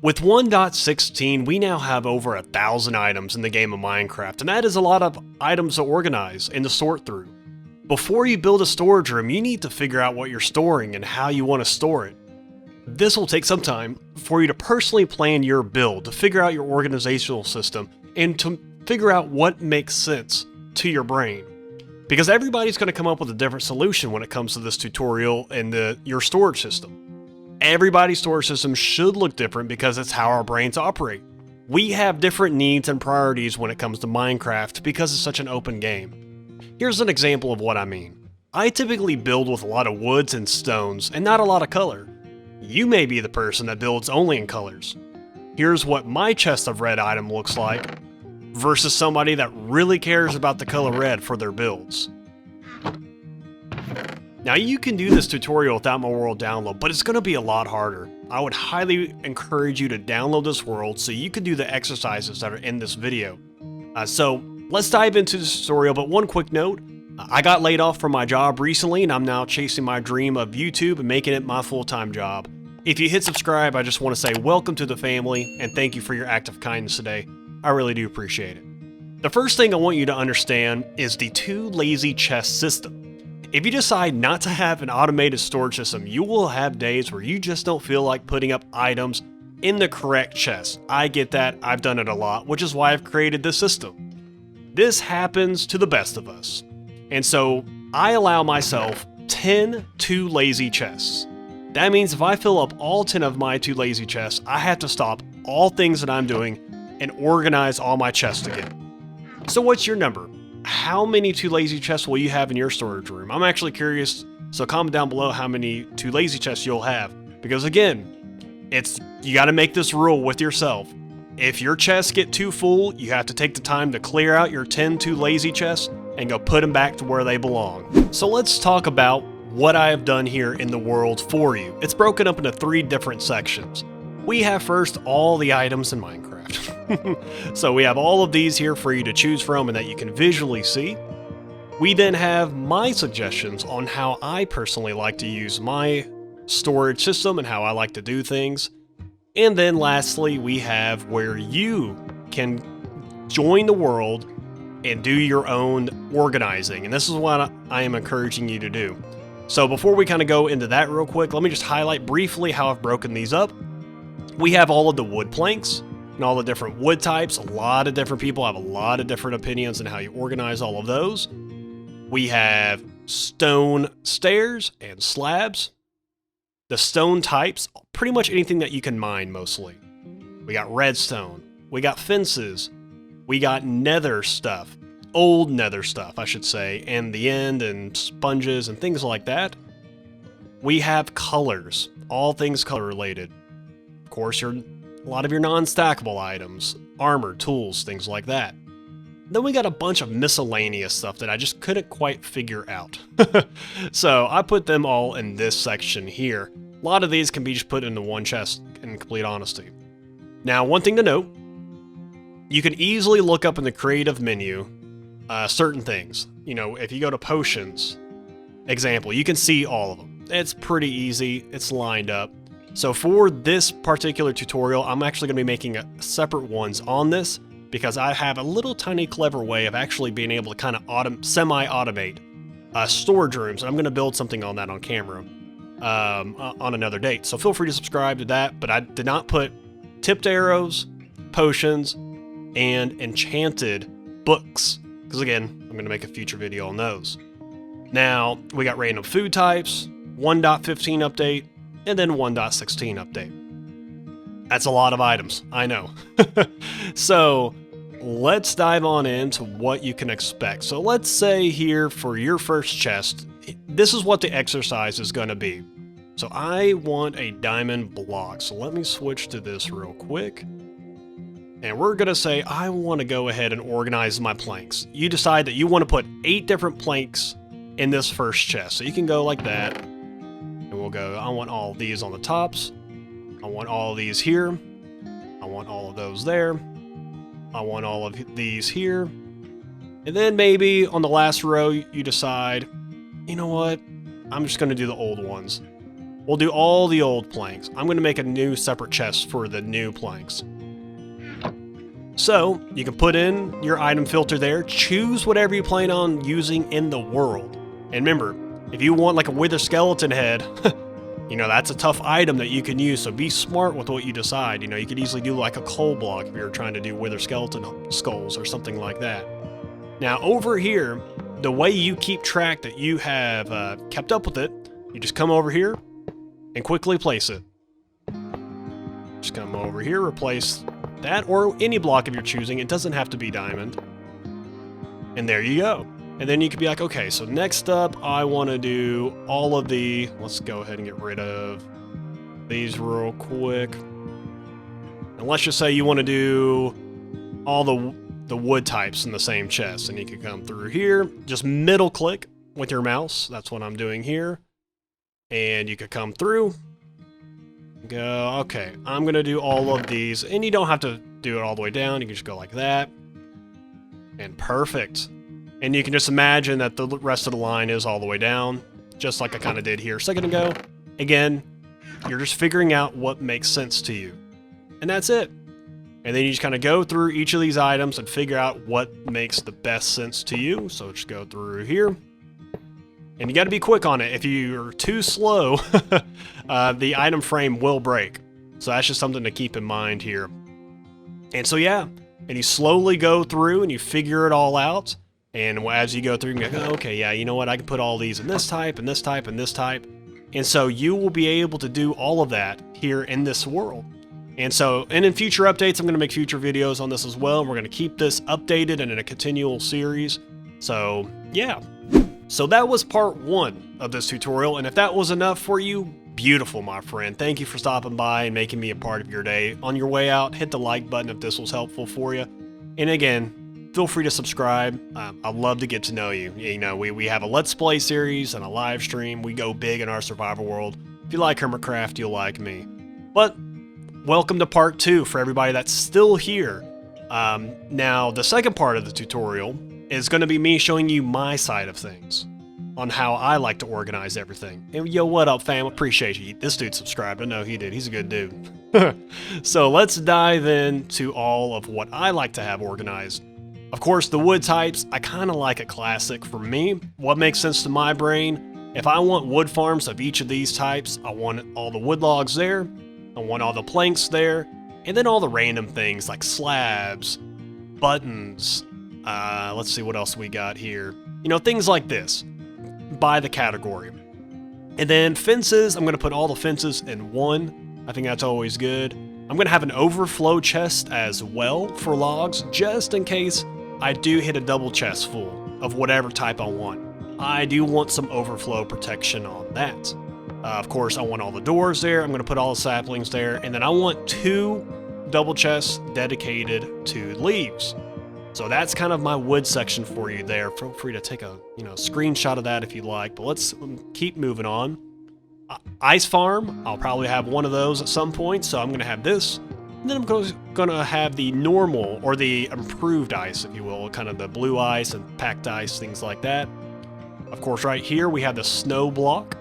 With 1.16, we now have over 1,000 items in the game of Minecraft, and that is a lot of items to organize and to sort through. Before you build a storage room, you need to figure out what you're storing and how you want to store it. This will take some time for you to personally plan your build, to figure out your organizational system, and to figure out what makes sense to your brain. Because everybody's going to come up with a different solution when it comes to this tutorial and your storage system. Everybody's storage system should look different because it's how our brains operate. We have different needs and priorities when it comes to Minecraft because it's such an open game. Here's an example of what I mean. I typically build with a lot of woods and stones and not a lot of color. You may be the person that builds only in colors. Here's what my chest of red item looks like versus somebody that really cares about the color red for their builds. Now you can do this tutorial without my world download, but it's going to be a lot harder. I would highly encourage you to download this world so you can do the exercises that are in this video. So let's dive into this tutorial, but one quick note. I got laid off from my job recently and I'm now chasing my dream of YouTube and making it my full-time job. If you hit subscribe, I just want to say welcome to the family and thank you for your act of kindness today. I really do appreciate it. The first thing I want you to understand is the two lazy chest system. If you decide not to have an automated storage system, you will have days where you just don't feel like putting up items in the correct chest. I get that, I've done it a lot, which is why I've created this system. This happens to the best of us. And so I allow myself 10 too lazy chests. That means if I fill up all 10 of my too lazy chests, I have to stop all things that I'm doing and organize all my chests again. So what's your number? How many too lazy chests will you have in your storage room? I'm actually curious, so comment down below how many too lazy chests you'll have. Because again, you gotta make this rule with yourself. If your chests get too full, you have to take the time to clear out your 10 too lazy chests and go put them back to where they belong. So let's talk about what I have done here in the world for you. It's broken up into 3 different sections. We have first all the items in Minecraft. So we have all of these here for you to choose from and that you can visually see. We then have my suggestions on how I personally like to use my storage system and how I like to do things. And then lastly, we have where you can join the world and do your own organizing. And this is what I am encouraging you to do. So before we kind of go into that real quick, let me just highlight briefly how I've broken these up. We have all of the wood planks and all the different wood types. A lot of different people have a lot of different opinions on how you organize all of those. We have stone stairs and slabs. The stone types, pretty much anything that you can mine mostly. We got redstone. We got fences. We got nether stuff. Old nether stuff, I should say, and the end and sponges and things like that. We have colors, all things color related. Of course, a lot of your non-stackable items, armor, tools, things like that. Then we got a bunch of miscellaneous stuff that I just couldn't quite figure out. So I put them all in this section here. A lot of these can be just put into one chest, in complete honesty. Now, one thing to note, you can easily look up in the creative menu certain things. You know, if you go to potions, example, you can see all of them. It's pretty easy, it's lined up. So for this particular tutorial, I'm actually going to be making separate ones on this because I have a little tiny clever way of actually being able to kind of semi-automate storage rooms. And I'm going to build something on that on camera on another date. So feel free to subscribe to that, but I did not put tipped arrows, potions, and enchanted books. Because again, I'm going to make a future video on those. Now, we got random food types, 1.15 update, and then 1.16 update. That's a lot of items, I know. So, let's dive on into what you can expect. So let's say here for your first chest, this is what the exercise is going to be. So I want a diamond block. So let me switch to this real quick. And we're going to say I want to go ahead and organize my planks. You decide that you want to put 8 different planks in this first chest. So you can go like that. And we'll go, I want all of these on the tops. I want all of these here. I want all of those there. I want all of these here. And then maybe on the last row, you decide, you know what? I'm just going to do the old ones. we'll do all the old planks. I'm going to make a new separate chest for the new planks. So you can put in your item filter there, choose whatever you plan on using in the world. And remember, if you want like a wither skeleton head, you know, that's a tough item that you can use, so be smart with what you decide. You know, you could easily do like a coal block if you're trying to do wither skeleton skulls or something like that. Now over here, the way you keep track that you have kept up with it, you just come over here and quickly place it. Just come over here, replace that, or any block if you're choosing. It doesn't have to be diamond. And there you go. And then you could be like, okay, so next up, I want to do all of the... Let's go ahead and get rid of these real quick. And let's just say you want to do all the wood types in the same chest. And you can come through here, just middle click with your mouse. That's what I'm doing here. And you could come through. Go, okay, I'm going to do all of these. And you don't have to do it all the way down. You can just go like that. And perfect. And you can just imagine that the rest of the line is all the way down, just like I kind of did here a second ago. Again, you're just figuring out what makes sense to you. And that's it. And then you just kind of go through each of these items and figure out what makes the best sense to you. So just go through here. And you got to be quick on it. If you're too slow, the item frame will break. So that's just something to keep in mind here. And so yeah, and you slowly go through and you figure it all out. And as you go through, you go, okay, yeah, you know what? I can put all these in this type, and this type, and this type. And so you will be able to do all of that here in this world. And so, and in future updates, I'm going to make future videos on this as well. We're going to keep this updated and in a continual series. So, yeah. So that was part 1 of this tutorial. And if that was enough for you, beautiful, my friend. Thank you for stopping by and making me a part of your day. On your way out, hit the like button if this was helpful for you. And again, feel free to subscribe. I'd love to get to know you. You know, we have a Let's Play series and a live stream. We go big in our survival world. If you like Hermitcraft, you'll like me. But welcome to part 2 for everybody that's still here. Now, the second part of the tutorial is going to be me showing you my side of things on how I like to organize everything. And yo, what up, fam? Appreciate you. This dude subscribed. I know he did. He's a good dude. So let's dive into all of what I like to have organized. Of course, the wood types, I kind of like it classic for me. What makes sense to my brain? If I want wood farms of each of these types, I want all the wood logs there, I want all the planks there, and then all the random things like slabs, buttons, let's see what else we got here. You know, things like this, by the category. And then fences, I'm going to put all the fences in one. I think that's always good. I'm going to have an overflow chest as well for logs, just in case I do hit a double chest full of whatever type I want. I do want some overflow protection on that. Of course, I want all the doors there. I'm going to put all the saplings there. And then I want 2 double chests dedicated to leaves. So that's kind of my wood section for you there. Feel free to take a screenshot of that if you like. But let's keep moving on. Ice farm, I'll probably have one of those at some point. So I'm going to have this. And then I'm going to have the normal, or the improved ice, if you will, kind of the blue ice and packed ice, things like that. Of course, right here we have the snow block,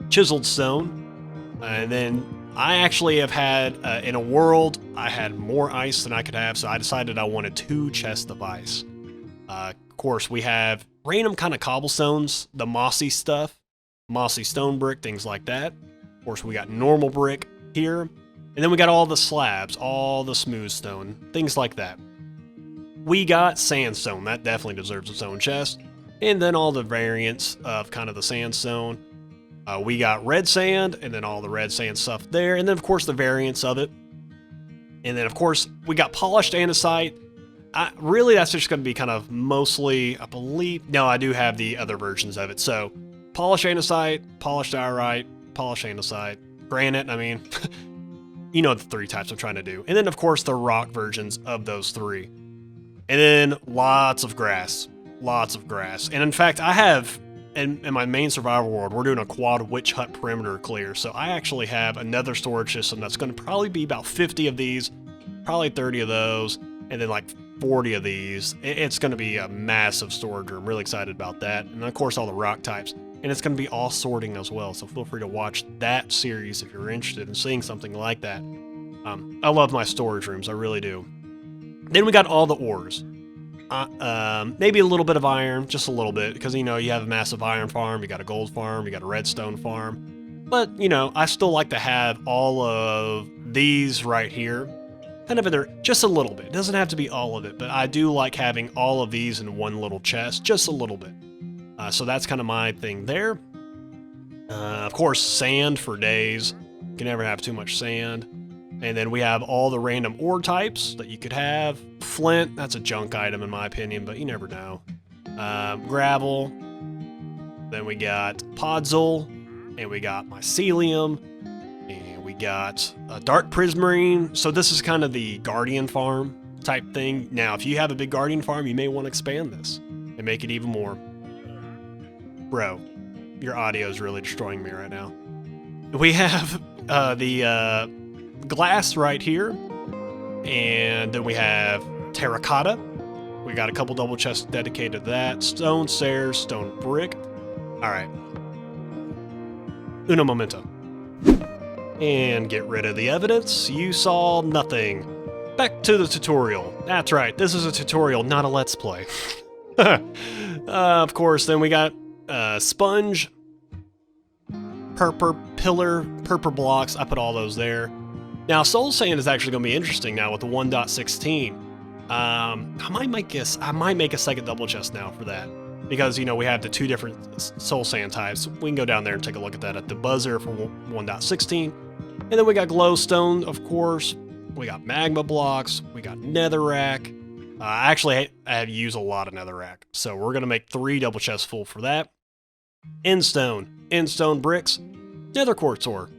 chiseled stone, and then I actually have had, in a world, I had more ice than I could have, so I decided I wanted 2 chests of ice. Of course, we have random kind of cobblestones, the mossy stuff, mossy stone brick, things like that. Of course, we got normal brick here. And then we got all the slabs, all the smooth stone, things like that. We got sandstone, that definitely deserves its own chest. And then all the variants of kind of the sandstone. We got red sand, and then all the red sand stuff there. And then, of course, the variants of it. And then, of course, we got polished andesite. Really, that's just going to be kind of mostly, I believe... No, I do have the other versions of it. So, polished andesite, polished diorite, polished andesite, granite, I mean... You know the 3 types I'm trying to do. And then, of course, the rock versions of those 3. And then lots of grass. Lots of grass. And in fact, I have, in my main survival world, we're doing a quad witch hut perimeter clear. So I actually have another storage system that's going to probably be about 50 of these, probably 30 of those, and then like 40 of these. It's going to be a massive storage room. Really excited about that. And of course, all the rock types. and it's going to be all sorting as well. So feel free to watch that series if you're interested in seeing something like that. I love my storage rooms, I really do. Then we got all the ores. Maybe a little bit of iron, just a little bit, because you know you have a massive iron farm, you got a gold farm, you got a redstone farm. But you know, I still like to have all of these right here, kind of in there, just a little bit. It doesn't have to be all of it, but I do like having all of these in one little chest, just a little bit. So that's kind of my thing there. Of course, sand for days. You can never have too much sand. And then we have all the random ore types that you could have. Flint, that's a junk item in my opinion, but you never know. Gravel. Then we got podzol, and we got mycelium, and we got dark prismarine. So this is kind of the guardian farm type thing. Now, if you have a big guardian farm, you may want to expand this and make it even more. Bro, your audio is really destroying me right now. We have the glass right here, and then we have terracotta. We got a couple double chests dedicated to that. Stone stairs, stone brick. All right. Uno momento. And get rid of the evidence. You saw nothing. Back to the tutorial. That's right, this is a tutorial, not a let's play. Of course, then we got sponge, purple blocks. I put all those there. Now, soul sand is actually going to be interesting now with the 1.16. I might make a second double chest now for that, because you know we have the two different soul sand types. We can go down there and take a look at that at the buzzer for 1.16. And then we got glowstone, of course. We got magma blocks. We got netherrack. Actually, I have used a lot of netherrack, so we're going to make 3 double chests full for that. Endstone bricks, nether quartz ore.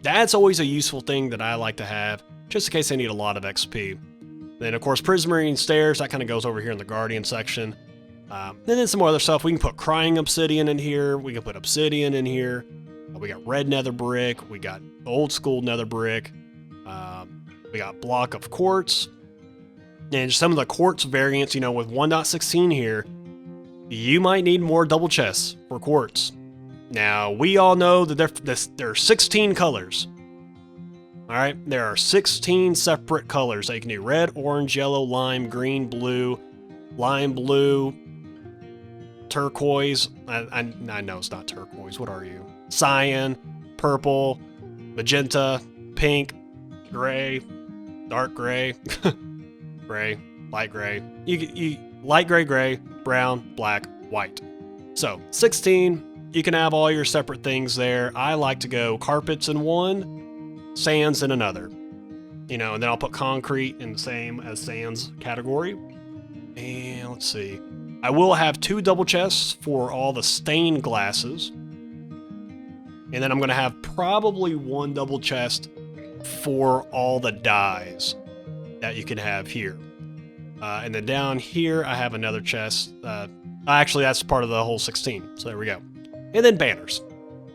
That's always a useful thing that I like to have, just in case I need a lot of XP. Then, of course, prismarine stairs, that kind of goes over here in the guardian section. And then some more other stuff. We can put crying obsidian in here. We can put obsidian in here. We got red nether brick. We got old school nether brick. We got block of quartz. And some of the quartz variants, you know, with 1.16 here, you might need more double chests for quartz. Now, we all know that there are 16 colors. Alright, there are 16 separate colors that you can do. Red, orange, yellow, lime, green, blue, lime blue, turquoise. I know it's not turquoise. What are you? Cyan, purple, magenta, pink, gray, dark gray, gray, light gray. You light gray, brown, black, white. So, 16. You can have all your separate things there. I like to go carpets in one, sands in another. You know, and then I'll put concrete in the same as sands category. And let's see. I will have 2 double chests for all the stained glasses. And then I'm going to have probably 1 double chest for all the dyes that you can have here. And then down here, I have another chest. Actually, that's part of the whole 16. So there we go. And then banners.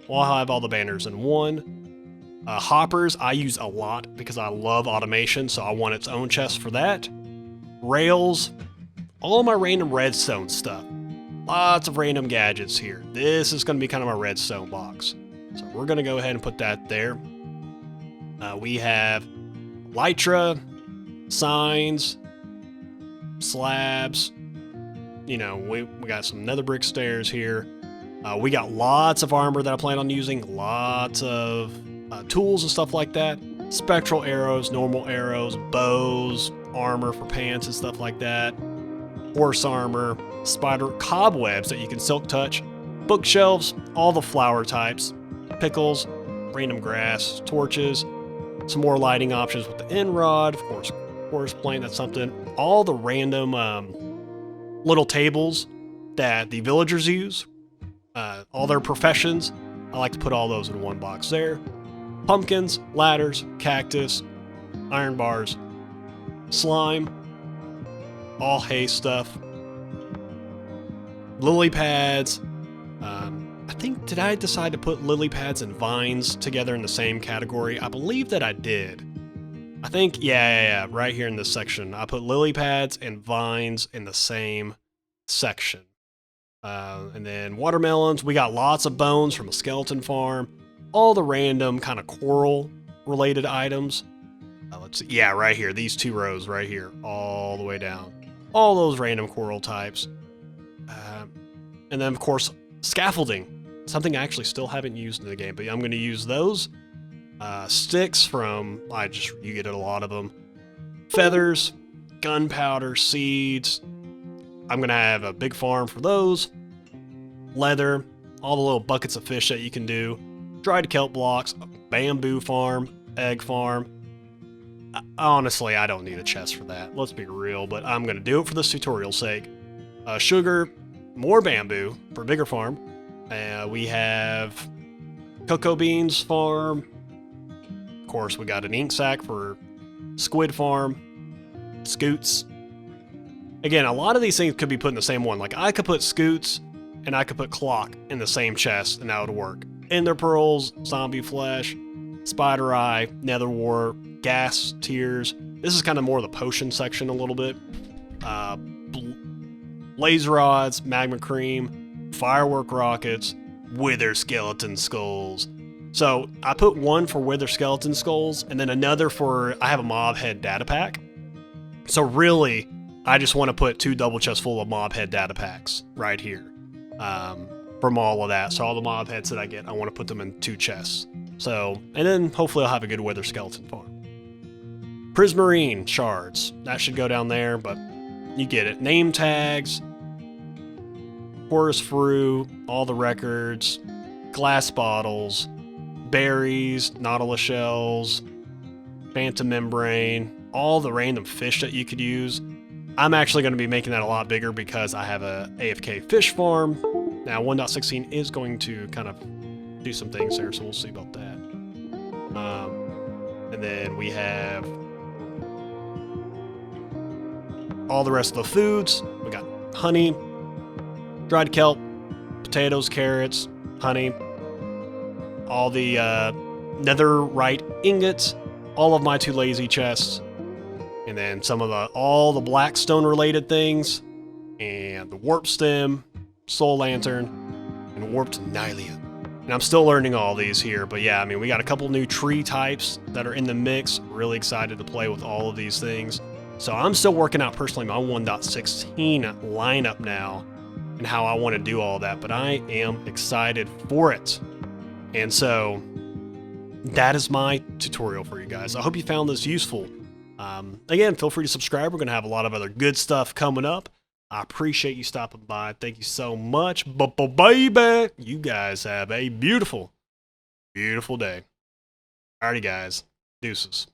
Well, I'll have all the banners in one. Hoppers, I use a lot because I love automation, so I want its own chest for that. Rails, all my random redstone stuff. Lots of random gadgets here. This is going to be kind of my redstone box. So we're going to go ahead and put that there. We have Lytra, signs, slabs. You know, we got some nether brick stairs here. We got lots of armor that I plan on using, lots of tools and stuff like that. Spectral arrows, normal arrows, bows, armor for pants and stuff like that. Horse armor, spider cobwebs that you can silk touch, bookshelves, all the flower types, pickles, random grass, torches, some more lighting options with the end rod, of course, forest plant, that's something. All the random little tables that the villagers use. All their professions, I like to put all those in one box there. Pumpkins, ladders, cactus, iron bars, slime, all hay stuff, lily pads. I think, did I decide to put lily pads and vines together in the same category? I believe that I did. I think, yeah, right here in this section. I put lily pads and vines in the same section. And then watermelons. We got lots of bones from a skeleton farm. All the random kind of coral related items. Let's see. Yeah, right here. These 2 rows right here. All the way down. All those random coral types. And then, of course, scaffolding. Something I actually still haven't used in the game, but I'm going to use those. Sticks from, you get a lot of them. Feathers, gunpowder, seeds. I'm going to have a big farm for those. Leather, all the little buckets of fish that you can do. Dried kelp blocks, bamboo farm, egg farm. Honestly, I don't need a chest for that. Let's be real, but I'm going to do it for this tutorial's sake. Sugar, more bamboo for a bigger farm. We have cocoa beans farm. Of course, we got an ink sac for squid farm. Scoots. Again, a lot of these things could be put in the same one. Like, I could put scoots and I could put clock in the same chest and that would work. Ender pearls, zombie flesh, spider eye, nether wart, gas tears. This is kind of more of the potion section a little bit. Blaze rods, magma cream, firework rockets, wither skeleton skulls. So I put one for wither skeleton skulls and then another for, I have a mob head data pack. So really, I just want to put 2 double chests full of mob head data packs right here from all of that. So all the mob heads that I get, I want to put them in 2 chests. So, and then hopefully I'll have a good wither skeleton farm. Prismarine shards, that should go down there, but you get it. Name tags, chorus fruit, all the records, glass bottles, berries, nautilus shells, phantom membrane, all the random fish that you could use. I'm actually going to be making that a lot bigger because I have a AFK fish farm. Now 1.16 is going to kind of do some things there, so we'll see about that. And then we have all the rest of the foods. We got honey, dried kelp, potatoes, carrots, honey, all the netherite ingots, all of my 2 lazy chests, and then some of all the blackstone related things, and the warp stem, soul lantern, and warped nylia. And I'm still learning all these here, but yeah, I mean, we got a couple new tree types that are in the mix. Really excited to play with all of these things. So I'm still working out personally my 1.16 lineup now and how I want to do all that, but I am excited for it. And so that is my tutorial for you guys. I hope you found this useful. Again, feel free to subscribe. We're going to have a lot of other good stuff coming up. I appreciate you stopping by. Thank you so much. Baby, you guys have a beautiful, beautiful day. Alrighty, guys. Deuces.